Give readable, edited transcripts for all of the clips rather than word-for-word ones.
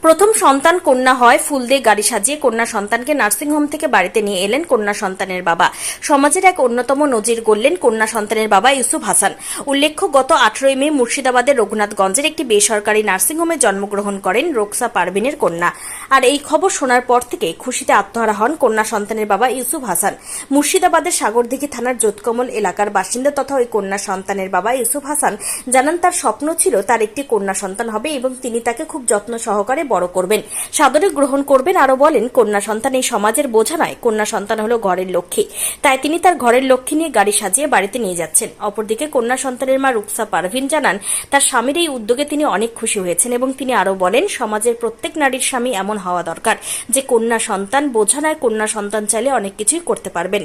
প্রথম সন্তান কন্যা হয়, ফুল দিয়ে গাড়ি সাজিয়ে কন্যা সন্তানকে নার্সিংহোম থেকে বাড়িতে নিয়ে এলেন কন্যা সন্তানের বাবা। সমাজের এক অন্যতম নজির গড়লেন কন্যা সন্তানের বাবা ইউসুফ হাসান। উল্লেখ্য, গত 18 মে মুর্শিদাবাদের রঘুনাথগঞ্জের একটি বেসরকারি নার্সিংহোমে জন্মগ্রহণ করেন রোকসা পারভিনের কন্যা। আর এই খবর শোনার পর থেকে খুশিতে আত্মহারা হন কন্যা সন্তানের বাবা ইউসুফ হাসান। মুর্শিদাবাদের সাগরদিঘি থানার যোতকমল এলাকার বাসিন্দা তথা ওই কন্যা সন্তানের বাবা ইউসুফ হাসান জানান, তার স্বপ্ন ছিল তার একটি কন্যা সন্তান হবে এবং তিনি তাকে খুব যত্ন সহকারে বড় করবেন, সাদরে গ্রহণ করবেন। আরো বলেন, কন্যা সন্তান এই সমাজের বোঝা নয়, কন্যা সন্তান হলো ঘরের লক্ষ্মী। তাই তিনি তার ঘরের লক্ষ্মী নিয়ে গাড়ি সাজিয়ে বাড়িতে নিয়ে যাচ্ছেন। অপরদিকে কন্যা সন্তানের মা রুকসা পারভিন জানান, তার স্বামীর এই উদ্যোগে তিনি অনেক খুশি হয়েছেন এবং তিনি আরো বলেন, সমাজের প্রত্যেক নারীর স্বামী এমন হওয়া দরকার যে কন্যা সন্তান বোঝা নয়, কন্যা সন্তান চাইলে অনেক কিছুই করতে পারবেন।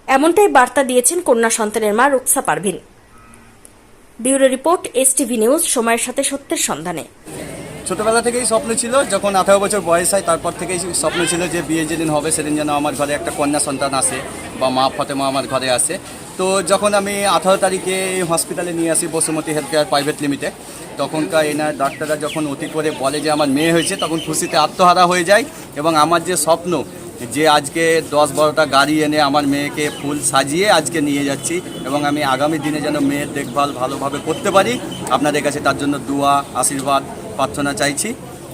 এমনটাই বার্তা দিয়েছেন কন্যা সন্তানের মা Ruksa Parvin. Bureau report, STV news, সময়ের সাথে সত্যের সন্ধানে। ছোটবেলা থেকেই স্বপ্ন ছিল, যখন 18 বছর বয়স হয় তারপর থেকেই স্বপ্ন ছিল যে বিয়ে যেদিন হবে সেদিন যেন আমার ঘরে একটা কন্যা সন্তান আসে বা মা ফাতেমা আমার ঘরে আসে। তো যখন আমি 18 তারিখে হসপিটালে নিয়ে আসি বসুমতী হেলথ কেয়ার প্রাইভেট লিমিটেড, তখনকার এনার ডাক্তাররা যখন অতি করে বলে যে আমার মেয়ে হয়েছে, তখন খুশিতে আত্মহারা হয়ে যায়। এবং আমার যে স্বপ্ন যে আজকে 10-12টা গাড়ি এনে আমার মেয়েকে ফুল সাজিয়ে আজকে নিয়ে যাচ্ছি এবং আমি আগামী দিনে যেন মেয়ের দেখভাল ভালোভাবে করতে পারি, আপনাদের কাছে তার জন্য দোয়া আশীর্বাদ প্রার্থনা চাইছি।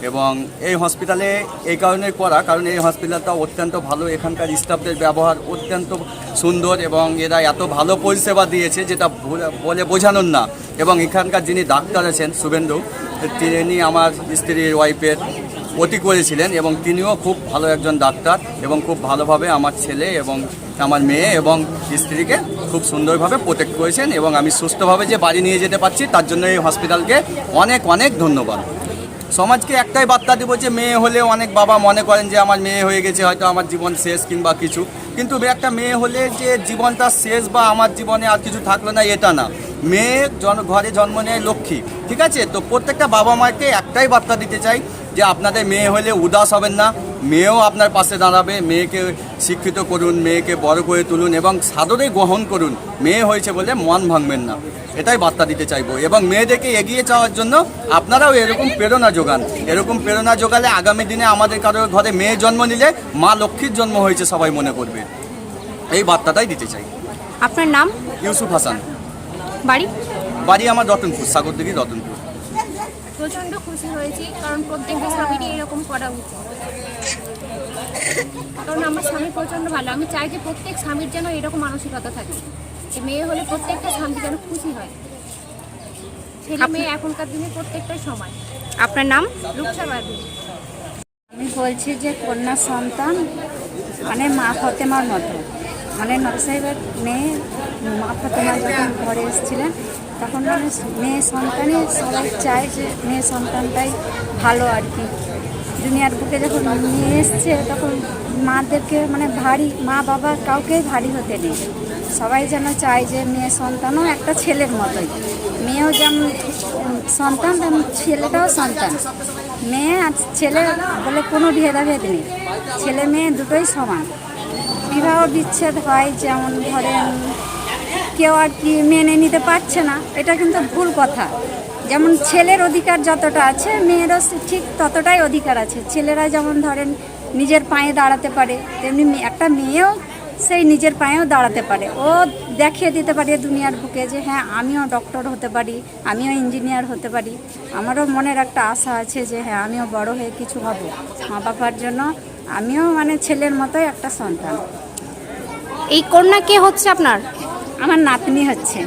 এবং এই হসপিটালে এই কারণে করা, কারণ এই হসপিটালটা অত্যন্ত ভালো, এখানকার স্টাফদের ব্যবহার অত্যন্ত সুন্দর এবং এরা এত ভালো পরিষেবা দিয়েছে যেটা বলে বোঝানোর না। এবং এখানকার যিনি ডাক্তার আছেন শুভেন্দু, তিনি আমার স্ত্রীর ওয়াইফের অতি করেছিলেন এবং তিনিও খুব ভালো একজন ডাক্তার এবং খুব ভালোভাবে আমার ছেলে এবং আমার মেয়ে এবং স্ত্রীকে খুব সুন্দরভাবে প্রোটেক্ট করেছেন এবং আমি সুস্থভাবে যে বাড়ি নিয়ে যেতে পারছি তার জন্য এই হসপিটালকে অনেক অনেক ধন্যবাদ। সমাজকে একটাই বার্তা দেবো যে মেয়ে হলে অনেক বাবা মনে করেন যে আমার মেয়ে হয়ে গেছে, হয়তো আমার জীবন শেষ কিংবা কিছু, কিন্তু একটা মেয়ে হলে যে জীবনটা শেষ বা আমার জীবনে আর কিছু থাকলো না এটা না। মেয়ে ঘরে জন্ম নেয় লক্ষ্মী, ঠিক আছে? তো প্রত্যেকটা বাবা মাকে একটাই বার্তা দিতে চাই যে আপনাদের মেয়ে হলে উদাস হবেন না, মেয়েও আপনার পাশে দাঁড়াবে। মেয়েকে শিক্ষিত করুন, মেয়েকে বড় করে তুলুন এবং সাদরে গ্রহণ করুন। মেয়ে হয়েছে বলে মন ভাঙবেন না, এটাই বার্তা দিতে চাইবো। এবং মেয়েদেরকে এগিয়ে যাওয়ার জন্য আপনারাও এরকম প্রেরণা যোগান। এরকম প্রেরণা যোগালে আগামী দিনে আমাদের কারোর ঘরে মেয়ে জন্ম নিলে মা লক্ষ্মীর জন্ম হয়েছে সবাই মনে করবে। এই বার্তাটাই দিতে চাই। আপনার নাম? ইউসুফ হাসান। বাড়ি আমার রতনপুর, সাগরদিঘি রতনপুর। প্রচণ্ড খুশি হয়েছি, কারণ প্রত্যেকটা স্বামীরই এরকম করা উচিত। কারণ আমার স্বামী প্রচণ্ড ভালো, আমি চাই যে প্রত্যেক স্বামীর যেন এরকম মানসিকতা থাকে, যে মেয়ে হলে প্রত্যেকটা স্বামী যেন খুশি হয়। ছেলে মেয়ে এখনকার দিনে প্রত্যেকটাই সমান। আপনার নাম? রুকসা পারভিন। আমি বলছি যে কন্যা সন্তান মানে মা ফাতেমার মতো, মানে নবী সাহেবের মেয়ে মা ফাতেমা যখন ঘরে এসেছিলেন তখন মানে মেয়ে সন্তানই সবাই চায় যে মেয়ে সন্তানটাই ভালো আর কি। দুনিয়ার বুকে যখন নিয়ে এসছে তখন মাদেরকে মানে ভারী, মা বাবা কাউকেই ভারী হতে নেই। সবাই যেন চায় যে মেয়ে সন্তানও একটা ছেলের মতোই, মেয়েও যেমন সন্তান তেমন ছেলেটাও সন্তান। মেয়ে আর ছেলে বলে কোনো ভেদাভেদ নেই, ছেলে মেয়ে দুটোই সমান। বিবাহ বিচ্ছেদ হয়, যেমন ধরেন কেউ আর কি মেনে নিতে পারছে না, এটা কিন্তু ভুল কথা। যেমন ছেলের অধিকার যতটা আছে মেয়েরও ঠিক ততটাই অধিকার আছে। ছেলেরা যেমন ধরেন নিজের পায়ে দাঁড়াতে পারে, তেমনি একটা মেয়েও সেই নিজের পায়েও দাঁড়াতে পারে। ও দেখিয়ে দিতে পারে দুনিয়ার বুকে যে হ্যাঁ আমিও ডক্টর হতে পারি, আমিও ইঞ্জিনিয়ার হতে পারি। আমারও মনের একটা আশা আছে যে হ্যাঁ আমিও বড় হয়ে কিছু হব মা বাবার জন্য, আমিও মানে ছেলের মতোই একটা সন্তান। এই কন্যা কে হচ্ছে আপনার? আমার নাতনি হচ্ছে।